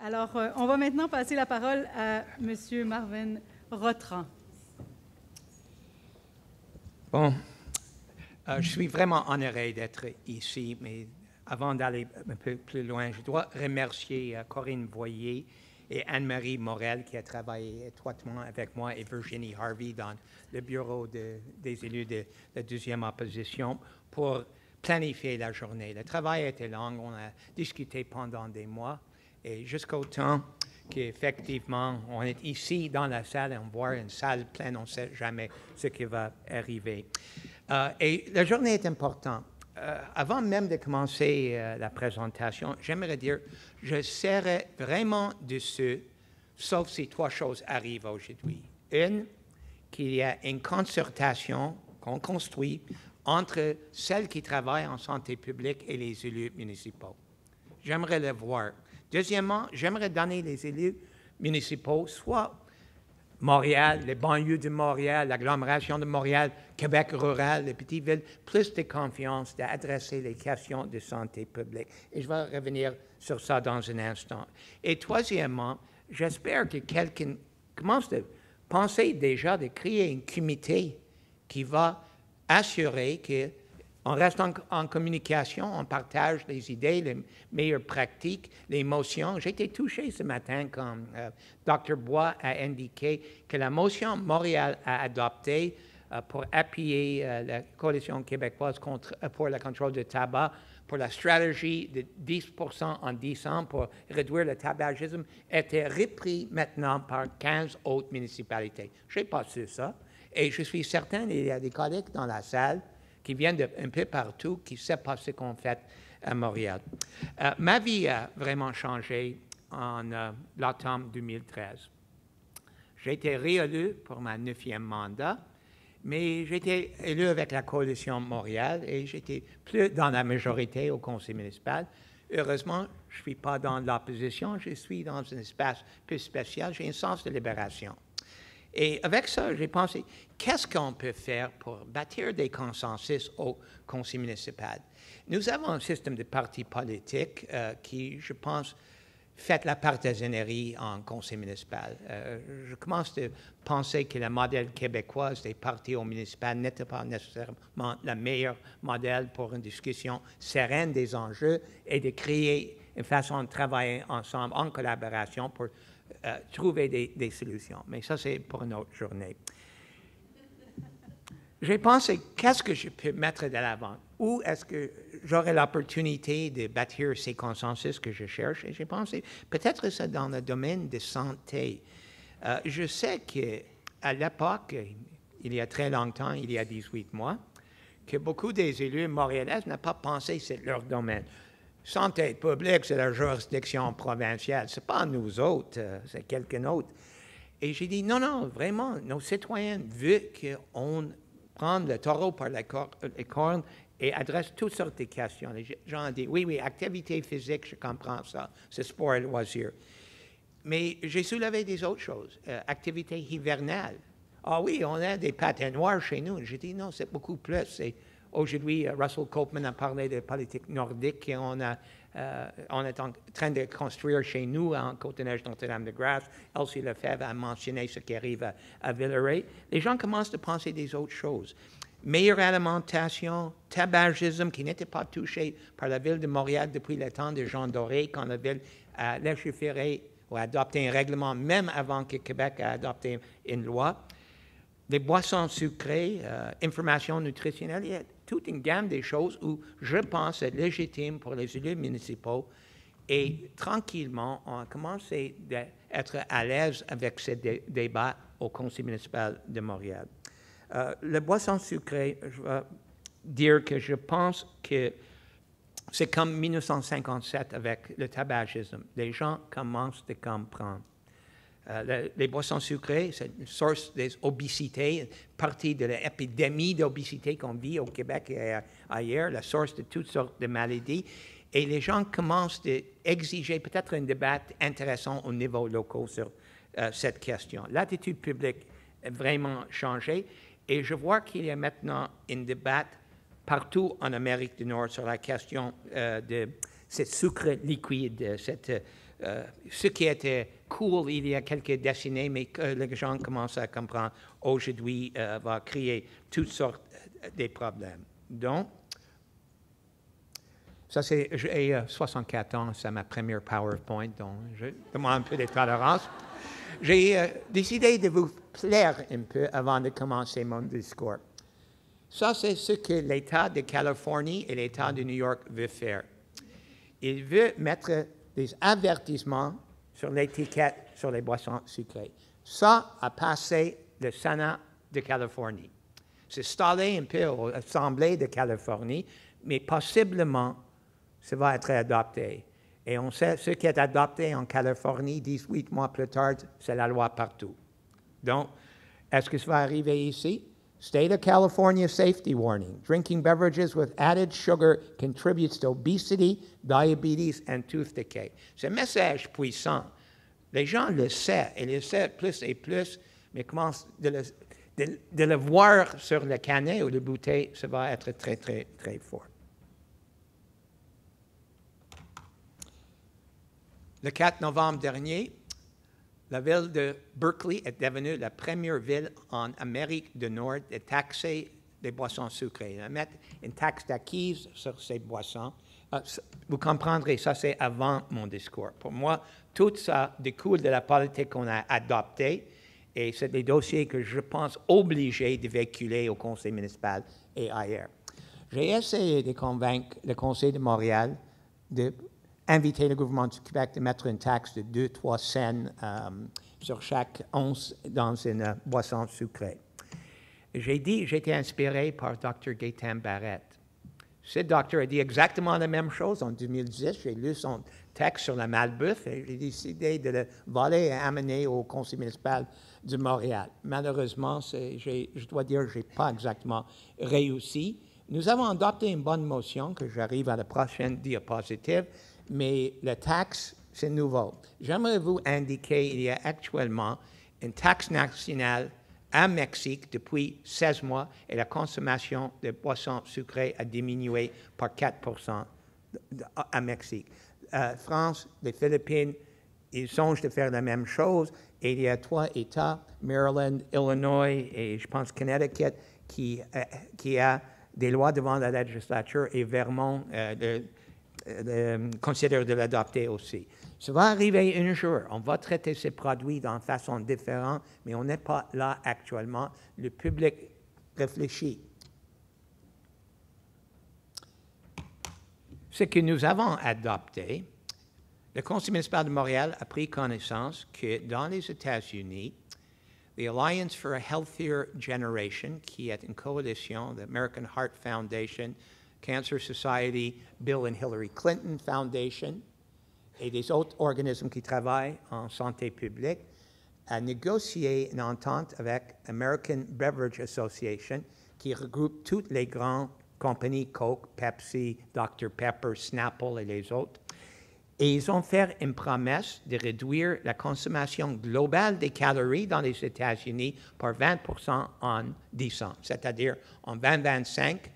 Alors, on va maintenant passer la parole à M. Marvin Rotran. Bon, je suis vraiment honoré d'être ici, mais avant d'aller un peu plus loin, je dois remercier Corinne Boyer et Anne-Marie Morel qui a travaillé étroitement avec moi et Virginie Harvey dans le bureau des élus de la deuxième opposition pour planifier la journée. Le travail a été long, on a discuté pendant des mois et jusqu'au temps qu'effectivement on est ici dans la salle et on voit une salle pleine, on ne sait jamais ce qui va arriver. Et la journée est importante. Avant même de commencer la présentation, j'aimerais dire, je serais vraiment déçu, sauf si trois choses arrivent aujourd'hui. Une, qu'il y a une concertation qu'on construit entre celles qui travaillent en santé publique et les élus municipaux. J'aimerais le voir. Deuxièmement, j'aimerais donner les élus municipaux, soit Montréal, les banlieues de Montréal, l'agglomération de Montréal, Québec rural, les petites villes, plus de confiance d'adresser les questions de santé publique. Et je vais revenir sur ça dans un instant. Et troisièmement, j'espère que quelqu'un commence à penser déjà de créer un comité qui va assurer qu'on reste en communication, on partage les idées, les meilleures pratiques, les motions. J'ai été touché ce matin quand Dr. Bois a indiqué que la motion Montréal a adoptée pour appuyer la coalition québécoise pour le contrôle du tabac, pour la stratégie de 10% en 10 ans pour réduire le tabagisme, était repris maintenant par 15 autres municipalités. Je n'ai pas su ça. Et je suis certain qu'il y a des collègues dans la salle qui viennent d'un peu partout, qui ne savent pas ce qu'on fait à Montréal. Ma vie a vraiment changé en l'automne 2013. J'ai été réélu pour ma 9e mandat, mais j'ai été élu avec la coalition Montréal et j'étais plus dans la majorité au conseil municipal. Heureusement, je ne suis pas dans l'opposition, je suis dans un espace plus spécial, j'ai un sens de libération. Et avec ça, j'ai pensé, qu'est-ce qu'on peut faire pour bâtir des consensus au conseil municipal? Nous avons un système de partis politiques qui, je pense, fait la partisanerie en conseil municipal. Je commence à penser que le modèle québécois des partis au municipal n'était pas nécessairement le meilleur modèle pour une discussion sereine des enjeux et de créer une façon de travailler ensemble en collaboration pour trouver des solutions. Mais ça, c'est pour une autre journée. J'ai pensé, qu'est-ce que je peux mettre de l'avant? Où est-ce que j'aurai l'opportunité de bâtir ces consensus que je cherche? Et j'ai pensé, peut-être c'est dans le domaine de santé. Je sais qu'à l'époque, il y a très longtemps, il y a 18 mois, que beaucoup des élus montréalais n'ont pas pensé que c'est leur domaine. Santé publique, c'est la juridiction provinciale. Ce n'est pas nous autres, c'est quelqu'un d'autre. Et j'ai dit, non, vraiment, nos citoyens veulent qu'on prenne le taureau par les cornes et adresse toutes sortes de questions. Les gens ont dit, oui, activité physique, je comprends ça, c'est sport et loisir. Mais j'ai soulevé des autres choses. Activité hivernale. Ah oui, on a des patinoires chez nous. J'ai dit, non, c'est beaucoup plus. Aujourd'hui, Russell Copeman a parlé de politique nordique qu'on on est en train de construire chez nous en Côte-des-Neiges, Notre-Dame-de-Grâce. Elsie Lefebvre a mentionné ce qui arrive à Villeray. Les gens commencent à penser des autres choses. Meilleure alimentation, tabagisme qui n'était pas touché par la Ville de Montréal depuis le temps de Jean Doré, quand la Ville a légiféré ou adopté un règlement, même avant que Québec a adopté une loi. Les boissons sucrées, information nutritionnelle, il y a toute une gamme de choses où je pense être légitime pour les élus municipaux. Et tranquillement, on a commencé d'être à l'aise avec ces débats au conseil municipal de Montréal. Les boissons sucrées, je vais dire que je pense que c'est comme 1957 avec le tabagisme. Les gens commencent à comprendre. Les boissons sucrées, c'est une source d'obésité, partie de l'épidémie d'obésité qu'on vit au Québec et ailleurs, la source de toutes sortes de maladies. Et les gens commencent à exiger peut-être un débat intéressant au niveau local sur cette question. L'attitude publique a vraiment changé et je vois qu'il y a maintenant un débat partout en Amérique du Nord sur la question de ce sucre liquide, ce qui était cool il y a quelques décennies, mais que les gens commencent à comprendre aujourd'hui va créer toutes sortes de problèmes. Donc, ça c'est, j'ai 64 ans, c'est ma première PowerPoint, donc je demande un peu de tolérance. J'ai décidé de vous plaire un peu avant de commencer mon discours. Ça, c'est ce que l'État de Californie et l'État de New York veut faire. Il veut mettre des avertissements sur l'étiquette sur les boissons sucrées. Ça a passé le Sénat de Californie. C'est installé un peu à l'Assemblée de Californie, mais possiblement, ça va être adopté. Et on sait, ce qui est adopté en Californie, 18 mois plus tard, c'est la loi partout. Donc, est-ce que ça va arriver ici? State of California safety warning. Drinking beverages with added sugar contributes to obesity, diabetes, and tooth decay. C'est un message puissant. Les gens le savent, et le savent plus et plus, mais commencent de le voir sur le canet ou le bouteille, ça va être très, très, très fort. Le 4 novembre dernier, la ville de Berkeley est devenue la première ville en Amérique du Nord à taxer les boissons sucrées, à mettre une taxe d'acquise sur ces boissons. Vous comprendrez, ça c'est avant mon discours. Pour moi, tout ça découle de la politique qu'on a adoptée et c'est des dossiers que je pense obligés de véhiculer au conseil municipal et ailleurs. J'ai essayé de convaincre le conseil de Montréal de inviter le gouvernement du Québec de mettre une taxe de 2-3 cents sur chaque once dans une boisson sucrée. J'ai été inspiré par Dr. Gaétan Barrette. Ce docteur a dit exactement la même chose en 2010. J'ai lu son texte sur la malbouffe et j'ai décidé de le voler et amener au conseil municipal de Montréal. Malheureusement, je dois dire que je n'ai pas exactement réussi. Nous avons adopté une bonne motion, que j'arrive à la prochaine diapositive, mais la taxe, c'est nouveau. J'aimerais vous indiquer qu'il y a actuellement une taxe nationale à Mexique depuis 16 mois et la consommation de boissons sucrées a diminué par 4% à Mexique. France, les Philippines, ils songent de faire la même chose et il y a 3 États, Maryland, Illinois et je pense Connecticut, qui a des lois devant la législature et Vermont considère de l'adopter aussi. Ça va arriver un jour. On va traiter ces produits d'une façon différente, mais on n'est pas là actuellement. Le public réfléchit. Ce que nous avons adopté, le Conseil municipal de Montréal a pris connaissance que dans les États-Unis, the Alliance for a Healthier Generation, qui est une coalition de l'American Heart Foundation, Cancer Society, Bill and Hillary Clinton Foundation et des autres organismes qui travaillent en santé publique, a négocié une entente avec American Beverage Association qui regroupe toutes les grandes compagnies, Coke, Pepsi, Dr Pepper, Snapple et les autres. Et ils ont fait une promesse de réduire la consommation globale des calories dans les États-Unis par 20% en 10 ans. C'est-à-dire, en 2025,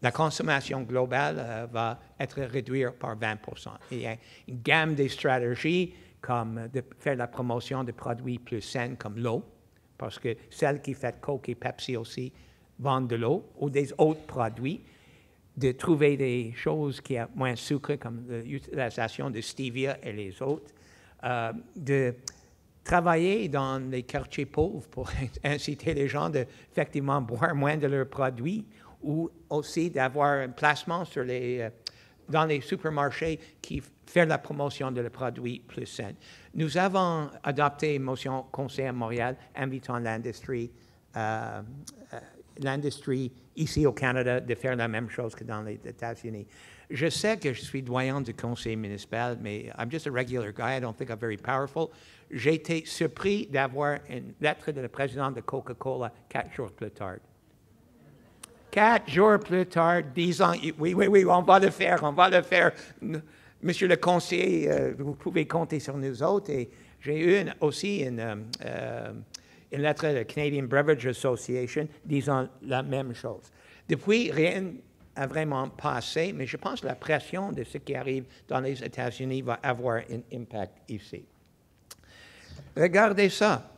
la consommation globale va être réduite par 20%. Il y a une gamme de stratégies comme de faire la promotion de produits plus sains comme l'eau, parce que celles qui font Coke et Pepsi aussi vendent de l'eau, ou des autres produits, de trouver des choses qui ont moins de sucre, comme l'utilisation de stevia et les autres, de travailler dans les quartiers pauvres pour inciter les gens de effectivement boire moins de leurs produits, ou aussi d'avoir un placement dans les supermarchés qui fait la promotion de produits plus sains. Nous avons adopté une motion Conseil à Montréal invitant l'industrie ici au Canada de faire la même chose que dans les États-Unis. Je sais que je suis doyen du conseil municipal, mais I'm just a regular guy. I don't think I'm very powerful. J'ai été surpris d'avoir une lettre de la présidente de Coca-Cola 4 jours plus tard. 4 jours plus tard, disant, oui, on va le faire. Monsieur le conseiller, vous pouvez compter sur nous autres. Et j'ai eu aussi une lettre de la Canadian Beverage Association disant la même chose. Depuis, rien a vraiment passé, mais je pense que la pression de ce qui arrive dans les États-Unis va avoir un impact ici. Regardez ça.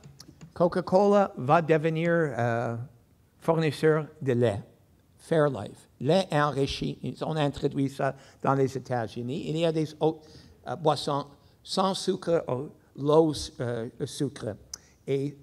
Coca-Cola va devenir fournisseur de lait, Fairlife. Lait enrichi, ils ont introduit ça dans les États-Unis. Il y a des autres boissons sans sucre ou low sucre. Et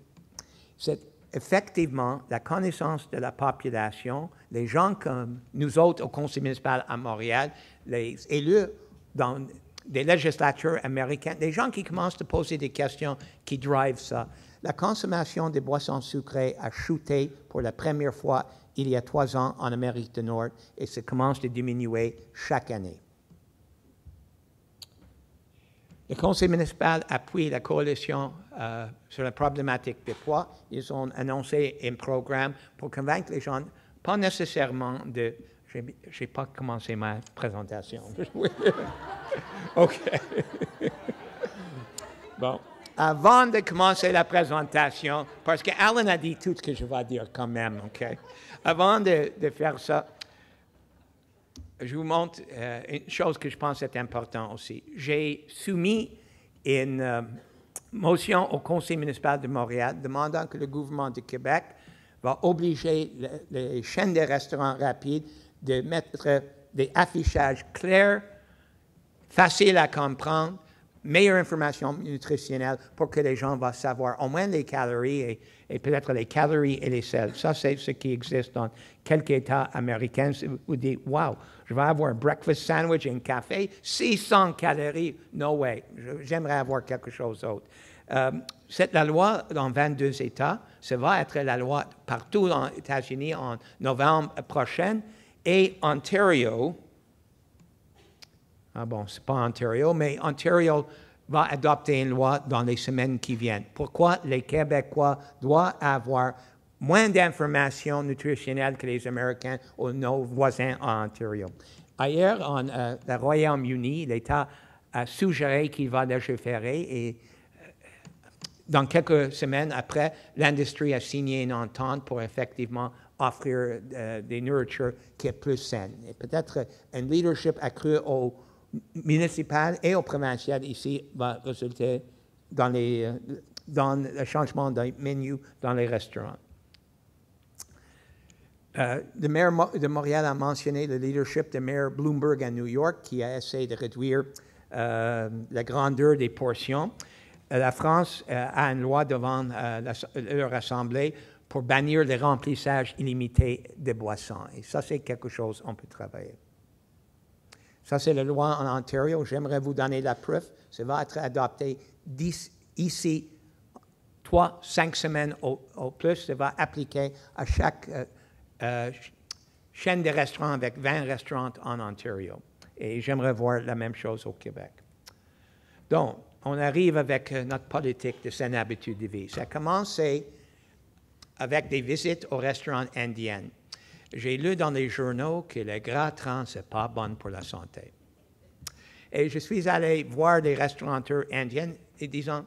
c'est effectivement la connaissance de la population, les gens comme nous autres au conseil municipal à Montréal, les élus dans des législatures américaines, des gens qui commencent à poser des questions qui drivent ça. La consommation des boissons sucrées a chuté pour la première fois il y a 3 ans en Amérique du Nord et ça commence à diminuer chaque année. Le conseil municipal appuie la coalition sur la problématique des poids. Ils ont annoncé un programme pour convaincre les gens, pas nécessairement de... Je n'ai pas commencé ma présentation. OK. Bon. Avant de commencer la présentation, parce que Alan a dit tout ce que je vais dire quand même, OK? Avant de faire ça, je vous montre une chose que je pense est importante aussi. J'ai soumis une motion au conseil municipal de Montréal demandant que le gouvernement du Québec va obliger les chaînes de restaurants rapides de mettre des affichages clairs, faciles à comprendre, meilleure information nutritionnelle pour que les gens vont savoir au moins les calories et peut-être les calories et les sels. Ça, c'est ce qui existe dans quelques États américains. Vous dites, wow, je vais avoir un breakfast sandwich et un café, 600 calories, no way. J'aimerais avoir quelque chose d'autre. C'est la loi dans 22 États. Ça va être la loi partout aux États-Unis en novembre prochain. Et Ontario, ah bon, c'est pas Ontario, mais Ontario va adopter une loi dans les semaines qui viennent. Pourquoi les Québécois doivent avoir moins d'informations nutritionnelles que les Américains ou nos voisins en Ontario? Ailleurs, en le Royaume-Uni, l'État a suggéré qu'il va légiférer et dans quelques semaines après, l'industrie a signé une entente pour effectivement offrir des nourritures qui est plus saines. Et peut-être un leadership accru au municipal et au provincial ici va résulter dans le changement des menus dans les restaurants. Le maire de Montréal a mentionné le leadership de maire Bloomberg à New York qui a essayé de réduire la grandeur des portions. La France a une loi devant leur assemblée pour bannir le remplissage illimité de boissons. Et ça, c'est quelque chose qu'on peut travailler. Ça, c'est la loi en Ontario. J'aimerais vous donner la preuve. Ça va être adopté ici 3-5 semaines au plus. Ça va appliquer à chaque chaîne de restaurants avec 20 restaurants en Ontario. Et j'aimerais voir la même chose au Québec. Donc, on arrive avec notre politique de saine habitude de vie. Ça a commencé avec des visites aux restaurants indiens. J'ai lu dans les journaux que le gras trans n'est pas bon pour la santé. Et je suis allé voir des restaurateurs indiens et disant,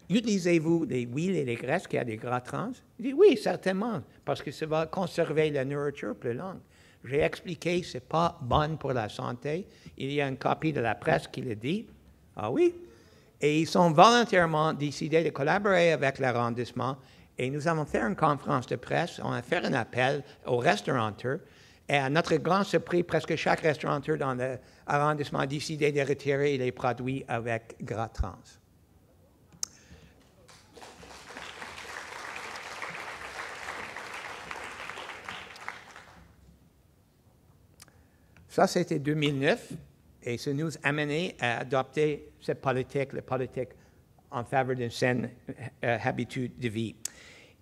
utilisez-vous les huiles et les graisses qui ont des gras trans? Ils disent, oui, certainement, parce que ça va conserver la nourriture plus longue. J'ai expliqué que ce n'est pas bon pour la santé. Il y a une copie de la presse qui le dit. Ah oui? Et ils ont volontairement décidé de collaborer avec l'arrondissement. Et nous avons fait une conférence de presse, on a fait un appel aux restaurateurs. Et à notre grand surprise, presque chaque restaurateur dans l'arrondissement a décidé de retirer les produits avec gras trans. Ça, c'était 2009. Et ça nous a amené à adopter cette politique, la politique en faveur d'une saine habitude de vie.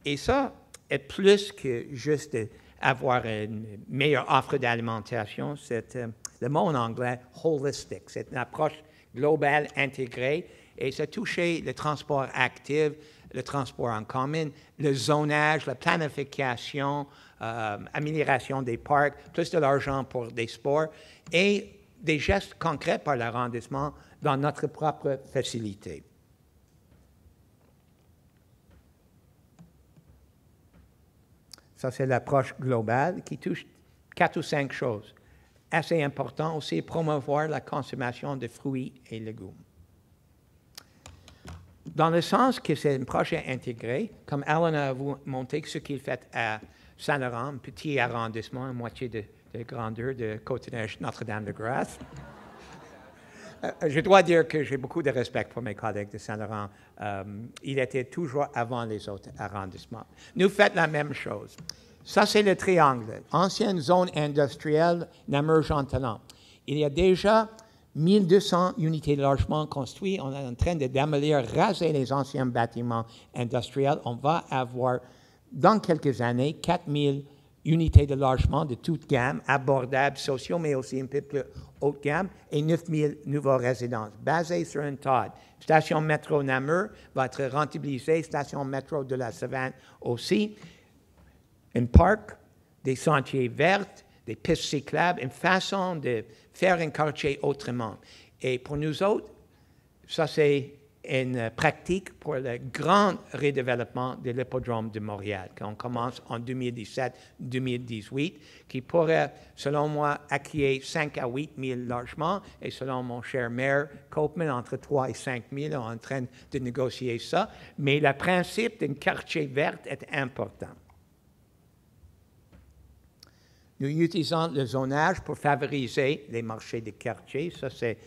Et ça est plus que juste avoir une meilleure offre d'alimentation. C'est le mot en anglais « holistic ». C'est une approche globale, intégrée, et ça touchait le transport actif, le transport en commun, le zonage, la planification, amélioration des parcs, plus de l'argent pour des sports, et des gestes concrets par l'arrondissement dans notre propre facilité. Ça, c'est l'approche globale qui touche 4 ou 5 choses. Assez important aussi, promouvoir la consommation de fruits et légumes. Dans le sens que c'est un projet intégré, comme Alan a montré ce qu'il fait à Saint-Laurent, un petit arrondissement, à moitié de grandeur de Côte-Neige, Notre-Dame-de-Grâce. Je dois dire que j'ai beaucoup de respect pour mes collègues de Saint-Laurent. Il était toujours avant les autres arrondissements. Nous faisons la même chose. Ça, c'est le triangle. Ancienne zone industrielle Namur-Jean-Talon. Il y a déjà 1200 unités de logement construites. On est en train de démolir, raser les anciens bâtiments industriels. On va avoir, dans quelques années, 4000 unités de logement de toute gamme, abordables, sociaux, mais aussi un peu plus haute gamme, et 9000 nouvelles résidences, basées sur un TOD. Station métro Namur va être rentabilisée, station métro de la Savane aussi. Un parc, des sentiers verts, des pistes cyclables, une façon de faire un quartier autrement. Et pour nous autres, ça c'est une pratique pour le grand redéveloppement de l'hippodrome de Montréal, qu'on commence en 2017-2018, qui pourrait, selon moi, accueillir 5 à 8 000 logements, et selon mon cher maire Copeman, entre 3 et 5 000, on est en train de négocier ça. Mais le principe d'un quartier vert est important. Nous utilisons le zonage pour favoriser les marchés de quartier. Ça, c'est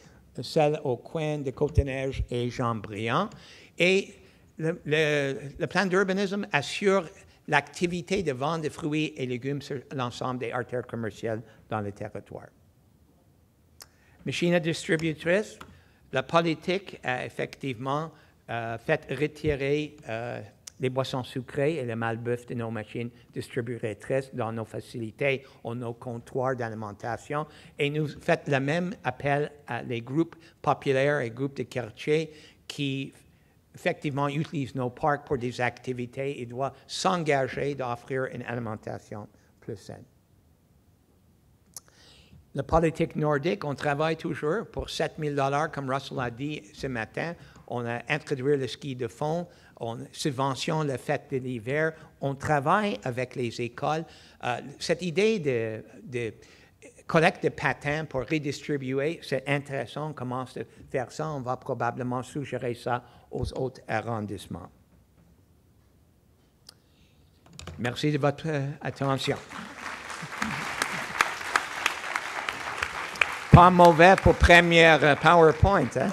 celle au coin de Côte-Neige et Jean-Briand. Et le plan d'urbanisme assure l'activité de vente de fruits et légumes sur l'ensemble des artères commerciales dans le territoire. Machine distributrice, la politique a effectivement fait retirer les boissons sucrées et le malbouffe de nos machines distributrices dans nos facilités ou nos comptoirs d'alimentation. Et nous faisons le même appel à les groupes populaires et groupes de quartier qui, effectivement, utilisent nos parcs pour des activités et doivent s'engager d'offrir une alimentation plus saine. La politique nordique, on travaille toujours pour 7 000 $, comme Russell a dit ce matin. On a introduit le ski de fond, on subventionne la fête de l'hiver, on travaille avec les écoles. Cette idée de collecte de patins pour redistribuer, c'est intéressant, on commence à faire ça, on va probablement suggérer ça aux autres arrondissements. Merci de votre attention. Pas mauvais pour première PowerPoint, hein?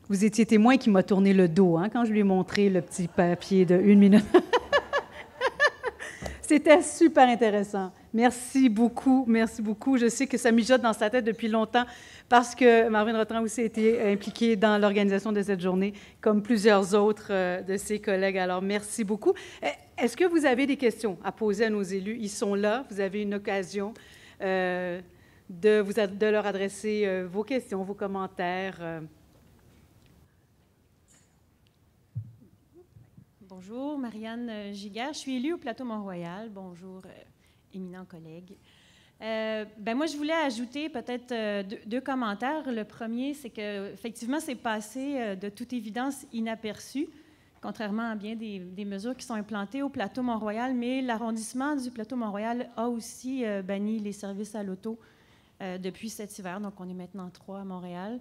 Vous étiez témoin qui m'a tourné le dos quand je lui ai montré le petit papier de 1 minute. C'était super intéressant. Merci beaucoup, merci beaucoup. Je sais que ça mijote dans sa tête depuis longtemps parce que Marvin Rotran aussi a été impliqué dans l'organisation de cette journée, comme plusieurs autres de ses collègues. Alors, merci beaucoup. Est-ce que vous avez des questions à poser à nos élus? Ils sont là. Vous avez une occasion de leur adresser vos questions, vos commentaires. Bonjour, Marianne Giguère. Je suis élue au Plateau Mont-Royal. Bonjour, éminents collègues. Moi, je voulais ajouter peut-être deux commentaires. Le premier, c'est qu'effectivement, c'est passé de toute évidence inaperçu, contrairement à bien des mesures qui sont implantées au Plateau Mont-Royal, mais l'arrondissement du Plateau Mont-Royal a aussi banni les services à l'auto depuis cet hiver. Donc, on est maintenant 3 à Montréal.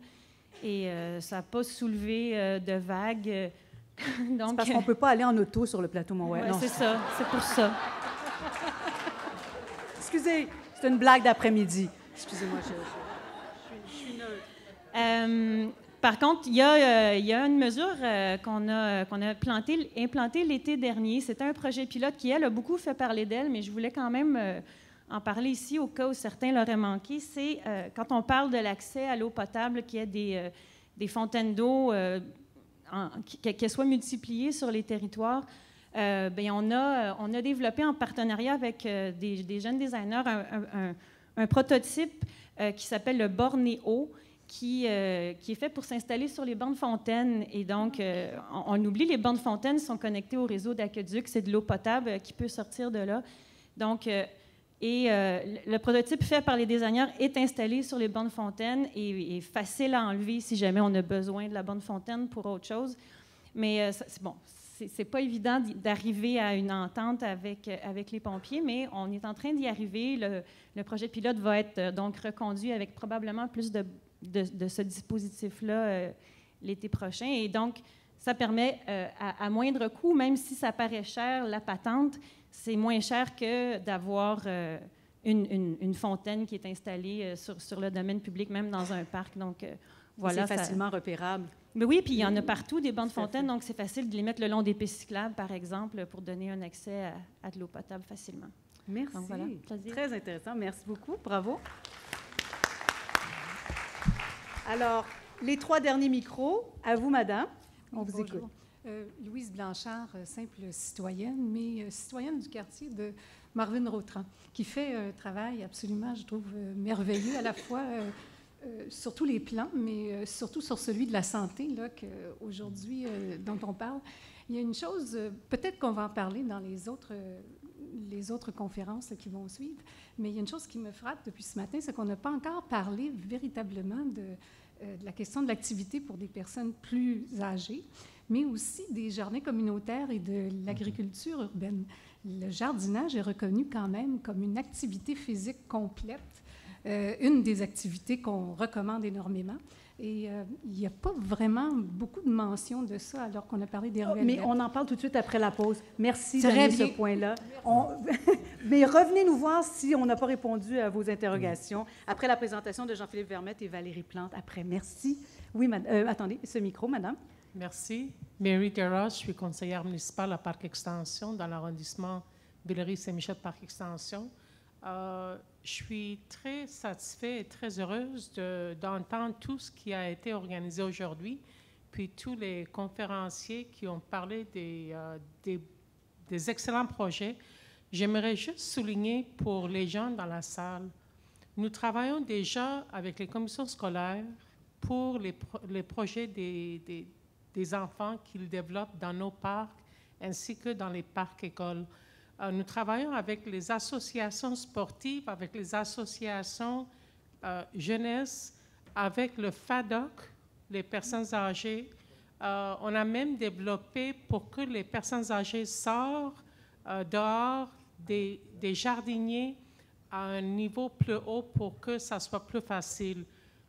Et ça n'a pas soulevé de vagues. C'est parce qu'on ne peut pas aller en auto sur le Plateau Mont-Royal. Oui, c'est ça. C'est pour ça. Excusez, c'est une blague d'après-midi. Excusez-moi, je suis neutre. Par contre, il y a une mesure qu'on a implantée l'été dernier. C'était un projet pilote qui, elle, a beaucoup fait parler d'elle, mais je voulais quand même en parler ici au cas où certains l'auraient manqué. C'est quand on parle de l'accès à l'eau potable, qu'il y ait des fontaines d'eau qu'elles soient multipliées sur les territoires. On a développé en partenariat avec des jeunes designers un prototype qui s'appelle le Bornéo, qui est fait pour s'installer sur les bancs de fontaine. Et donc, on oublie, les bancs de fontaine sont connectés au réseau d'aqueduc. C'est de l'eau potable qui peut sortir de là. Donc, le prototype fait par les designers est installé sur les bancs de fontaine et est facile à enlever si jamais on a besoin de la bande de fontaine pour autre chose. Mais bon, c'est pas évident d'arriver à une entente avec les pompiers, mais on est en train d'y arriver. Le projet pilote va être donc reconduit avec probablement plus de ce dispositif-là l'été prochain. Et donc, ça permet, à moindre coût, même si ça paraît cher, la patente, c'est moins cher que d'avoir une fontaine qui est installée sur le domaine public, même dans un parc. Donc, voilà. C'est facilement repérable. Mais oui, puis il y en a partout, des bancs de fontaines, donc c'est facile de les mettre le long des pistes cyclables, par exemple, pour donner un accès à de l'eau potable facilement. Merci. Donc, voilà, très intéressant. Merci beaucoup. Bravo. Alors, les 3 derniers micros, à vous, madame. On vous écoute. Louise Blanchard, simple citoyenne, mais citoyenne du quartier de Marvin-Rautran, qui fait un travail absolument, je trouve, merveilleux, à la fois sur tous les plans, mais surtout sur celui de la santé, là, aujourd'hui, dont on parle. Il y a une chose, peut-être qu'on va en parler dans les autres conférences là, qui vont suivre, mais il y a une chose qui me frappe depuis ce matin, c'est qu'on n'a pas encore parlé véritablement de la question de l'activité pour des personnes plus âgées, mais aussi des jardins communautaires et de l'agriculture urbaine. Le jardinage est reconnu quand même comme une activité physique complète, une des activités qu'on recommande énormément. Et il n'y a pas vraiment beaucoup de mention de ça, alors qu'on a parlé des ruelles. Mais on en parle tout de suite après la pause. Merci Très de ce point-là. Mais revenez nous voir si on n'a pas répondu à vos interrogations après la présentation de Jean-Philippe Vermette et Valérie Plante. Après, merci. Oui, attendez, ce micro, madame. Merci. Mary Terras, je suis conseillère municipale à Parc Extension dans l'arrondissement Villeray-Saint-Michel-Parc Extension. Je suis très satisfaite et très heureuse d'entendre tout ce qui a été organisé aujourd'hui, puis tous les conférenciers qui ont parlé des excellents projets. J'aimerais juste souligner pour les gens dans la salle, nous travaillons déjà avec les commissions scolaires pour les projets des enfants qu'ils développent dans nos parcs ainsi que dans les parcs-écoles. Nous travaillons avec les associations sportives, avec les associations jeunesse, avec le FADOC, les personnes âgées. On a même développé pour que les personnes âgées sortent dehors des jardiniers à un niveau plus haut pour que ça soit plus facile.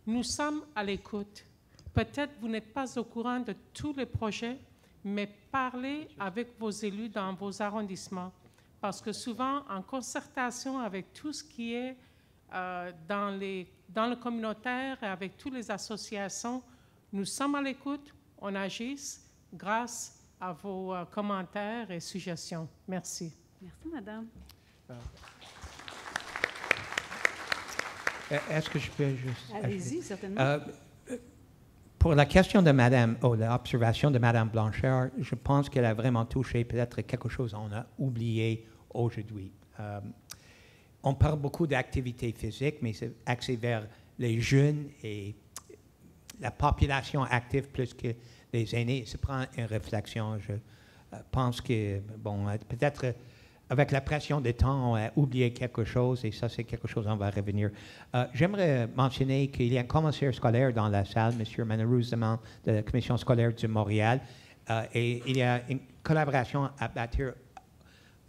Nous sommes à l'écoute. Peut-être vous n'êtes pas au courant de tous les projets, mais parlez avec vos élus dans vos arrondissements. Parce que souvent, en concertation avec tout ce qui est dans le communautaire et avec toutes les associations, nous sommes à l'écoute, on agit grâce à vos commentaires et suggestions. Merci. Merci, madame. Est-ce que je peux juste... Allez-y, certainement. Pour la question de Madame, l'observation de Madame Blanchard, je pense qu'elle a vraiment touché peut-être quelque chose qu'on a oublié aujourd'hui. On parle beaucoup d'activité physique, mais c'est axé vers les jeunes et la population active plus que les aînés. Ça prend une réflexion. Je pense que, bon, peut-être avec la pression des temps, on a oublié quelque chose et ça, c'est quelque chose on va revenir. J'aimerais mentionner qu'il y a un commissaire scolaire dans la salle, M. Manarouz de la Commission scolaire de Montréal, et il y a une collaboration à bâtir,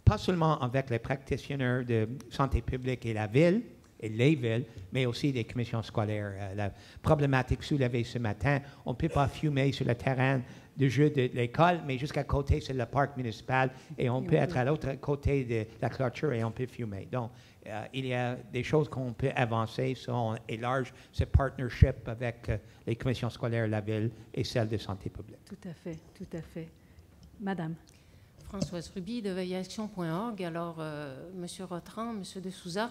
pas seulement avec les praticiens de santé publique et la ville, et les villes, mais aussi des commissions scolaires. La problématique soulevée ce matin, on ne peut pas fumer sur le terrain de jeu de l'école, mais jusqu'à côté, c'est le parc municipal, et on peut être à l'autre côté de la clôture et on peut fumer. Donc, il y a des choses qu'on peut avancer si on élarge ce partnership avec les commissions scolaires de la ville et celles de santé publique. Tout à fait, tout à fait. Madame. Françoise Ruby de veillaction.org. Alors, M. Rautran, M. de Souza,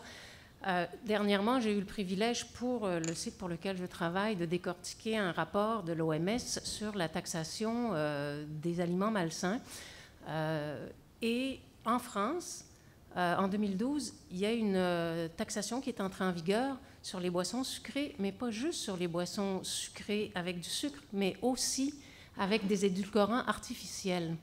dernièrement, j'ai eu le privilège pour le site pour lequel je travaille de décortiquer un rapport de l'OMS sur la taxation des aliments malsains. Et en France, en 2012, il y a une taxation qui est entrée en vigueur sur les boissons sucrées, mais pas juste sur les boissons sucrées avec du sucre, mais aussi avec des édulcorants artificiels.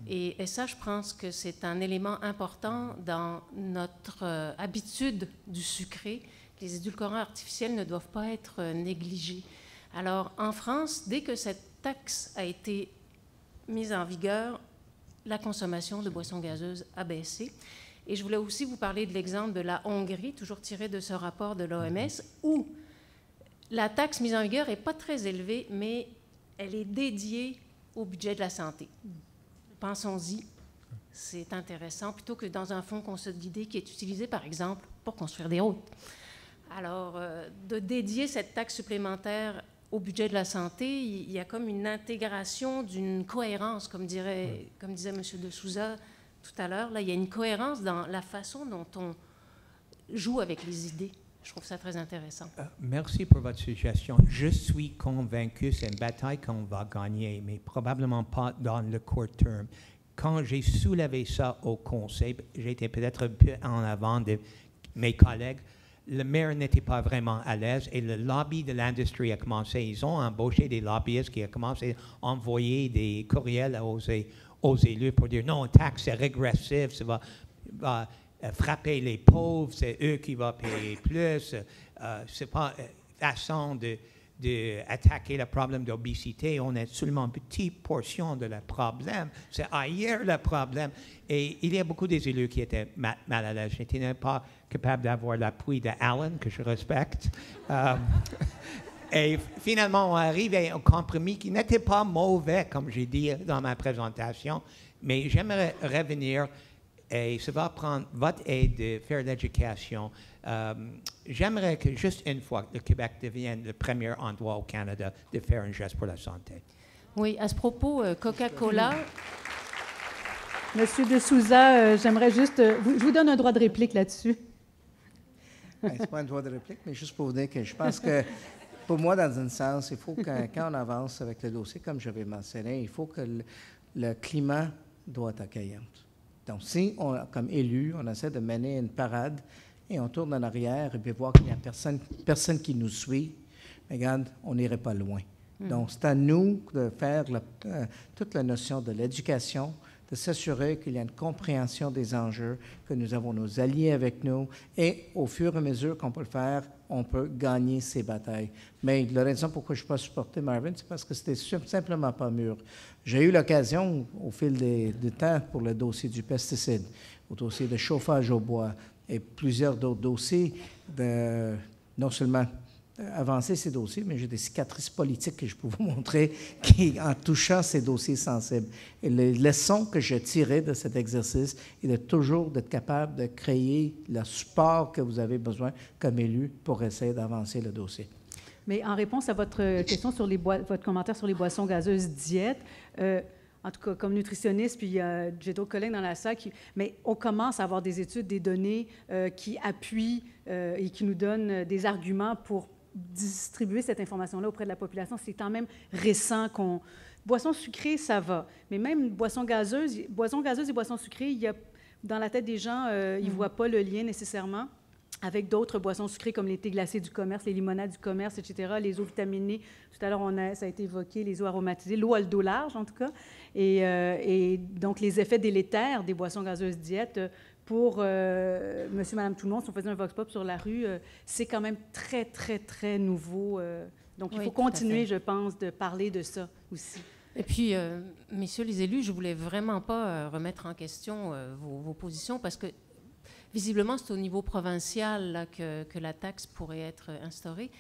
Et ça, je pense que c'est un élément important dans notre habitude du sucré. Les édulcorants artificiels ne doivent pas être négligés. Alors, en France, dès que cette taxe a été mise en vigueur, la consommation de boissons gazeuses a baissé. Et je voulais aussi vous parler de l'exemple de la Hongrie, toujours tiré de ce rapport de l'OMS, où la taxe mise en vigueur n'est pas très élevée, mais elle est dédiée au budget de la santé. Pensons-y, c'est intéressant, plutôt que dans un fonds consolidé qui est utilisé, par exemple, pour construire des routes. Alors, de dédier cette taxe supplémentaire au budget de la santé, il y a comme une intégration d'une cohérence, comme disait M. de Souza tout à l'heure. Là, il y a une cohérence dans la façon dont on joue avec les idées. Je trouve ça très intéressant. Merci pour votre suggestion. Je suis convaincu que c'est une bataille qu'on va gagner, mais probablement pas dans le court terme. Quand j'ai soulevé ça au Conseil, j'étais peut-être un peu en avant de mes collègues. Le maire n'était pas vraiment à l'aise et le lobby de l'industrie a commencé. Ils ont embauché des lobbyistes qui ont commencé à envoyer des courriels aux élus pour dire non, taxe c'est régressif, ça va frapper les pauvres, c'est eux qui vont payer plus. C'est pas façon d'attaquer le problème d'obésité. On est seulement une petite portion de le problème. C'est ailleurs le problème. Et il y a beaucoup des élus qui étaient mal à l'aise. Je n'étais pas capable d'avoir l'appui d'Alan, que je respecte. Et finalement, on arrive à un compromis qui n'était pas mauvais, comme j'ai dit dans ma présentation. Mais j'aimerais revenir, et ça va prendre votre aide de faire l'éducation. J'aimerais que juste une fois, le Québec devienne le premier endroit au Canada de faire un geste pour la santé. Oui, à ce propos, Coca-Cola... Monsieur de Souza, j'aimerais juste... je vous donne un droit de réplique là-dessus. Ce n'est pas un droit de réplique, mais juste pour vous dire que je pense que, pour moi, dans un sens, il faut que quand on avance avec le dossier, comme j'avais mentionné, il faut que le climat doit être accueillant. Donc, si, comme élu, on essaie de mener une parade et on tourne en arrière et puis voir qu'il n'y a personne qui nous suit, regarde, on n'irait pas loin. Donc, c'est à nous de faire toute la notion de l'éducation, de s'assurer qu'il y a une compréhension des enjeux, que nous avons nos alliés avec nous, et au fur et à mesure qu'on peut le faire, on peut gagner ces batailles. Mais la raison pourquoi je n'ai pas supporté Marvin, c'est parce que c'était simplement pas mûr. J'ai eu l'occasion, au fil du temps, pour le dossier du pesticide, au dossier de chauffage au bois, et plusieurs d'autres dossiers, de non seulement avancer ces dossiers, mais j'ai des cicatrices politiques que je peux vous montrer en touchant ces dossiers sensibles. Et les leçons que j'ai tirées de cet exercice est de toujours d'être capable de créer le support que vous avez besoin comme élu pour essayer d'avancer le dossier. Mais en réponse à votre question sur votre commentaire sur les boissons gazeuses diète, en tout cas, comme nutritionniste, puis j'ai d'autres collègues dans la salle, mais on commence à avoir des études, des données qui appuient et qui nous donnent des arguments pour distribuer cette information-là auprès de la population. C'est quand même récent qu'on... Boissons sucrées, ça va. Mais même boissons gazeuses et boissons sucrées, dans la tête des gens, ils ne voient pas le lien nécessairement avec d'autres boissons sucrées comme les thés glacés du commerce, les limonades du commerce, etc., les eaux vitaminées. Tout à l'heure, ça a été évoqué, les eaux aromatisées, l'eau à le dos large, en tout cas. Et donc, les effets délétères des boissons gazeuses diète pour monsieur, madame, tout le monde, si on faisait un vox pop sur la rue, c'est quand même très, très, très nouveau. Donc, il faut continuer, je pense, de parler de ça aussi. Et puis, messieurs les élus, je ne voulais vraiment pas remettre en question vos positions parce que, visiblement, c'est au niveau provincial là, que la taxe pourrait être instaurée.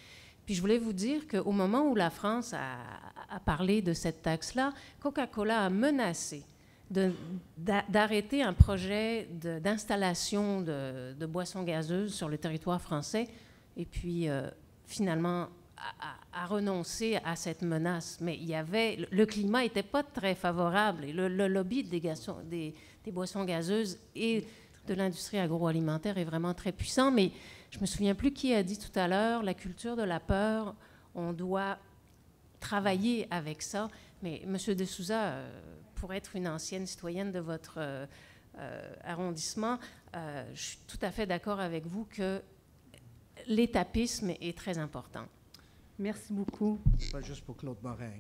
Puis je voulais vous dire qu'au moment où la France a parlé de cette taxe-là, Coca-Cola a menacé d'arrêter un projet d'installation de boissons gazeuses sur le territoire français et puis finalement a renoncé à cette menace. Mais le climat n'était pas très favorable et le lobby des boissons gazeuses et de l'industrie agroalimentaire est vraiment très puissant. Mais je ne me souviens plus qui a dit tout à l'heure, la culture de la peur, on doit travailler avec ça. Mais M. de Souza, pour être une ancienne citoyenne de votre arrondissement, je suis tout à fait d'accord avec vous que l'étapisme est très important. Merci beaucoup. C'est pas juste pour Claude Morin.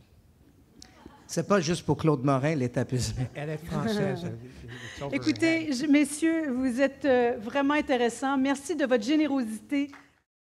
C'est pas juste pour Claude Morin, l'étapisme. Elle est française. Écoutez, messieurs, vous êtes vraiment intéressants. Merci de votre générosité.